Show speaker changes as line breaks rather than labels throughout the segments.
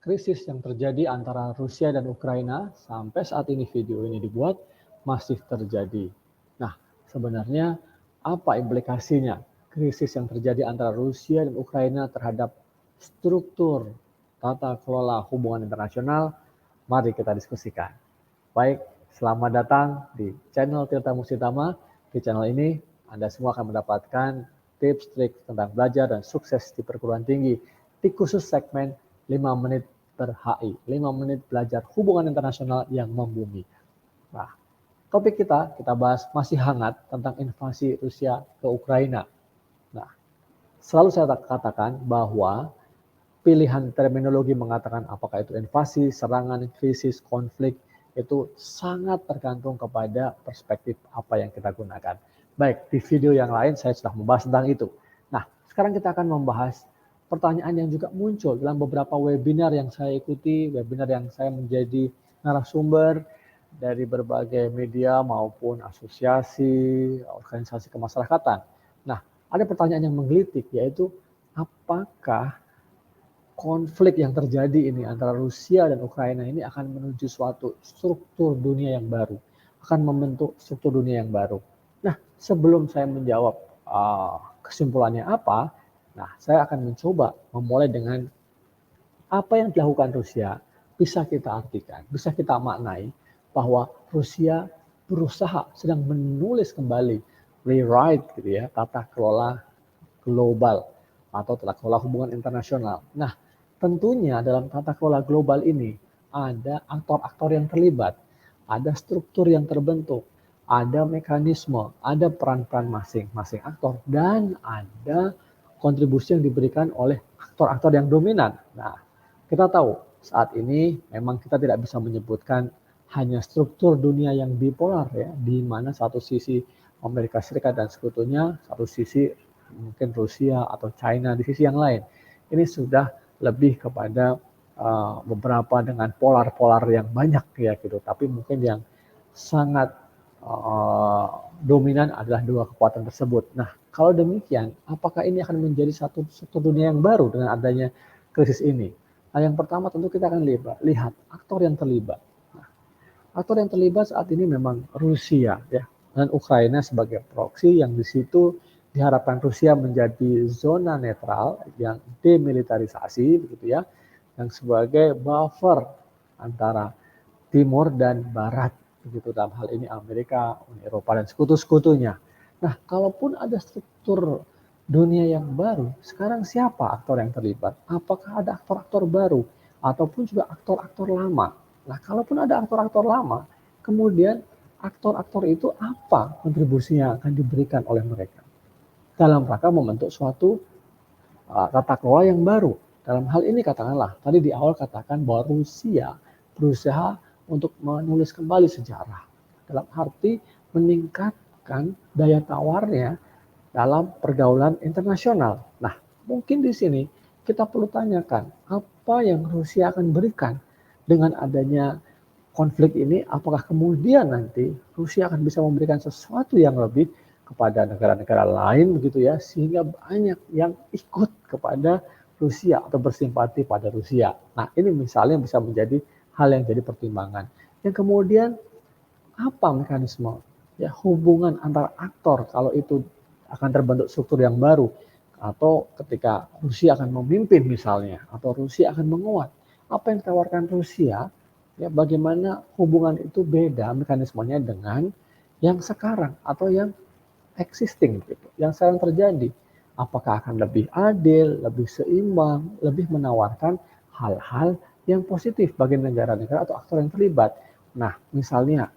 krisis yang terjadi antara Rusia dan Ukraina sampai saat ini video ini dibuat masih terjadi. Nah, sebenarnya apa implikasinya krisis yang terjadi antara Rusia dan Ukraina terhadap struktur tata kelola hubungan internasional? Mari kita diskusikan. Baik, selamat datang di channel Tirta Musitama. Di channel ini Anda semua akan mendapatkan tips, trik tentang belajar dan sukses di perguruan tinggi di khusus segmen 5 menit per HI, 5 menit belajar hubungan internasional yang membumi. Nah, topik kita bahas masih hangat tentang invasi Rusia ke Ukraina. Nah, selalu saya katakan bahwa pilihan terminologi mengatakan apakah itu invasi, serangan, krisis, konflik, itu sangat tergantung kepada perspektif apa yang kita gunakan. Baik, di video yang lain saya sudah membahas tentang itu. Nah, sekarang kita akan membahas pertanyaan yang juga muncul dalam beberapa webinar yang saya ikuti, webinar yang saya menjadi narasumber dari berbagai media maupun asosiasi, organisasi kemasyarakatan. Nah, ada pertanyaan yang menggelitik, yaitu apakah konflik yang terjadi ini antara Rusia dan Ukraina ini akan menuju suatu struktur dunia yang baru, akan membentuk struktur dunia yang baru. Nah, sebelum saya menjawab kesimpulannya apa, nah saya akan mencoba memulai dengan apa yang dilakukan Rusia bisa kita artikan, bisa kita maknai bahwa Rusia berusaha sedang menulis kembali, rewrite gitu ya, tata kelola global atau tata kelola hubungan internasional. Nah, tentunya dalam tata kelola global ini ada aktor-aktor yang terlibat, ada struktur yang terbentuk, ada mekanisme, ada peran-peran masing-masing aktor, dan ada kontribusi yang diberikan oleh aktor-aktor yang dominan. Nah, kita tahu saat ini memang kita tidak bisa menyebutkan hanya struktur dunia yang bipolar ya, di mana satu sisi Amerika Serikat dan sekutunya, satu sisi mungkin Rusia atau China di sisi yang lain. Ini sudah lebih kepada beberapa dengan polar-polar yang banyak ya gitu. Tapi mungkin yang sangat dominan adalah dua kekuatan tersebut. Nah, kalau demikian, apakah ini akan menjadi satu dunia yang baru dengan adanya krisis ini? Nah, yang pertama tentu kita akan lihat aktor yang terlibat. Nah, aktor yang terlibat saat ini memang Rusia ya, dan Ukraina sebagai proksi yang di situ diharapkan Rusia menjadi zona netral yang demilitarisasi begitu ya, yang sebagai buffer antara timur dan barat begitu, dalam hal ini Amerika, Uni Eropa dan sekutu-sekutunya. Nah, kalaupun ada struktur dunia yang baru, sekarang siapa aktor yang terlibat? Apakah ada aktor-aktor baru ataupun juga aktor-aktor lama? Nah, kalaupun ada aktor-aktor lama, kemudian aktor-aktor itu apa kontribusinya yang akan diberikan oleh mereka dalam rangka membentuk suatu tata kelola yang baru. Dalam hal ini katakanlah, tadi di awal katakan bahwa Rusia berusaha untuk menulis kembali sejarah, dalam arti meningkatkan daya tawarnya dalam pergaulan internasional. Nah, mungkin di sini kita perlu tanyakan, apa yang Rusia akan berikan dengan adanya konflik ini? Apakah kemudian nanti Rusia akan bisa memberikan sesuatu yang lebih kepada negara-negara lain begitu ya, sehingga banyak yang ikut kepada Rusia atau bersimpati pada Rusia. Nah, ini misalnya bisa menjadi hal yang jadi pertimbangan. Yang kemudian apa mekanisme ya hubungan antara aktor kalau itu akan terbentuk struktur yang baru, atau ketika Rusia akan memimpin misalnya, atau Rusia akan menguat, apa yang ditawarkan Rusia ya, bagaimana hubungan itu beda mekanismenya dengan yang sekarang atau yang existing gitu, yang sekarang terjadi. Apakah akan lebih adil, lebih seimbang, lebih menawarkan hal-hal yang positif bagi negara-negara atau aktor yang terlibat. Nah, misalnya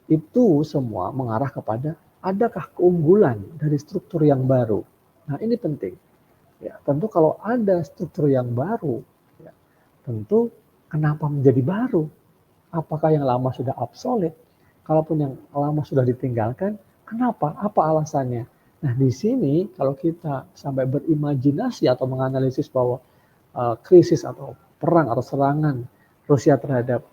itu semua mengarah kepada adakah keunggulan dari struktur yang baru. Nah, ini penting. Ya, tentu kalau ada struktur yang baru, ya, tentu kenapa menjadi baru? Apakah yang lama sudah obsolete? Kalaupun yang lama sudah ditinggalkan, kenapa? Apa alasannya? Nah, di sini kalau kita sampai berimajinasi atau menganalisis bahwa krisis atau perang atau serangan Rusia terhadap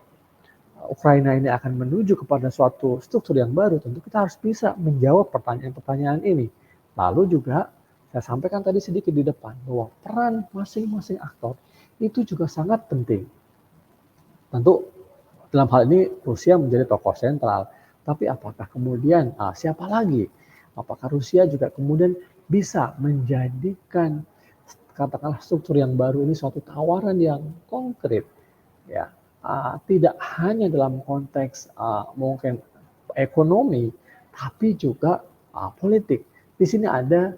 Ukraina ini akan menuju kepada suatu struktur yang baru, tentu kita harus bisa menjawab pertanyaan-pertanyaan ini. Lalu juga saya sampaikan tadi sedikit di depan bahwa peran masing-masing aktor itu juga sangat penting. Tentu dalam hal ini Rusia menjadi tokoh sentral. Tapi apakah kemudian siapa lagi? Apakah Rusia juga kemudian bisa menjadikan katakanlah struktur yang baru ini suatu tawaran yang konkret, ya, tidak hanya dalam konteks mungkin ekonomi, tapi juga politik. Di sini ada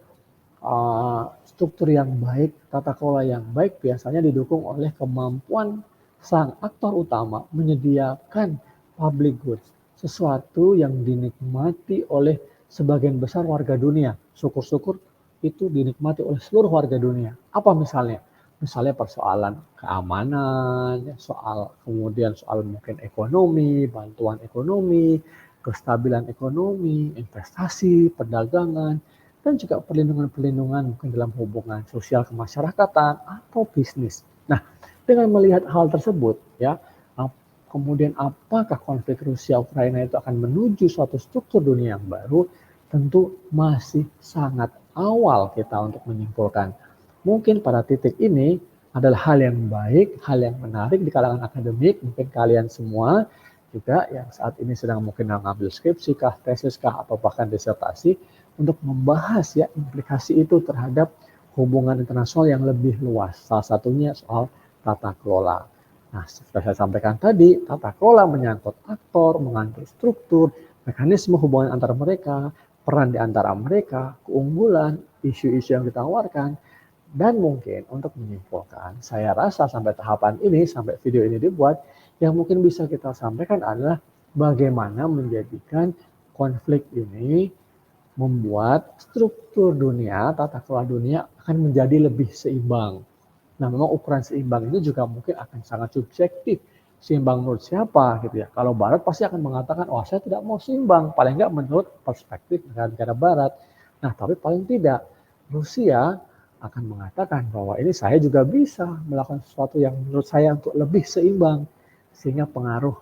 struktur yang baik, tata kelola yang baik biasanya didukung oleh kemampuan sang aktor utama menyediakan public goods, sesuatu yang dinikmati oleh sebagian besar warga dunia. Syukur-syukur itu dinikmati oleh seluruh warga dunia. Apa misalnya? Misalnya persoalan keamanan, soal kemudian soal mungkin ekonomi, bantuan ekonomi, kestabilan ekonomi, investasi, perdagangan, dan juga perlindungan-perlindungan mungkin dalam hubungan sosial kemasyarakatan atau bisnis. Nah, dengan melihat hal tersebut, ya, kemudian apakah konflik Rusia Ukraina itu akan menuju suatu struktur dunia yang baru? Tentu masih sangat awal kita untuk menyimpulkan. Mungkin pada titik ini adalah hal yang baik, hal yang menarik di kalangan akademik, mungkin kalian semua juga yang saat ini sedang mungkin mengambil skripsi kah, tesis kah, atau bahkan disertasi, untuk membahas ya implikasi itu terhadap hubungan internasional yang lebih luas. Salah satunya soal tata kelola. Nah, seperti saya sampaikan tadi, tata kelola menyangkut aktor, mengatur struktur, mekanisme hubungan antara mereka, peran di antara mereka, keunggulan, isu-isu yang ditawarkan, dan mungkin untuk menyimpulkan, saya rasa sampai tahapan ini, sampai video ini dibuat, yang mungkin bisa kita sampaikan adalah bagaimana menjadikan konflik ini membuat struktur dunia, tata kelola dunia akan menjadi lebih seimbang. Nah, memang ukuran seimbang itu juga mungkin akan sangat subjektif. Seimbang menurut siapa gitu ya. Kalau Barat pasti akan mengatakan, oh saya tidak mau seimbang. Paling nggak menurut perspektif negara-negara Barat. Nah, tapi paling tidak Rusia akan mengatakan bahwa ini saya juga bisa melakukan sesuatu yang menurut saya untuk lebih seimbang. Sehingga pengaruh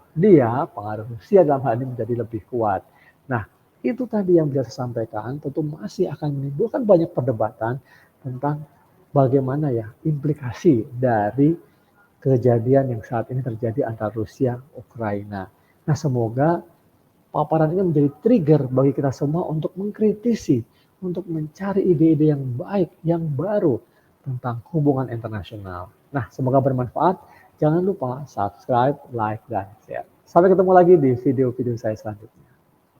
Rusia dalam hal ini menjadi lebih kuat. Nah, itu tadi yang bisa saya sampaikan, tentu masih akan menimbulkan banyak perdebatan tentang bagaimana ya implikasi dari kejadian yang saat ini terjadi antara Rusia Ukraina. Nah, semoga paparan ini menjadi trigger bagi kita semua untuk mengkritisi, untuk mencari ide-ide yang baik, yang baru tentang hubungan internasional. Nah, semoga bermanfaat. Jangan lupa subscribe, like, dan share. Sampai ketemu lagi di video-video saya selanjutnya.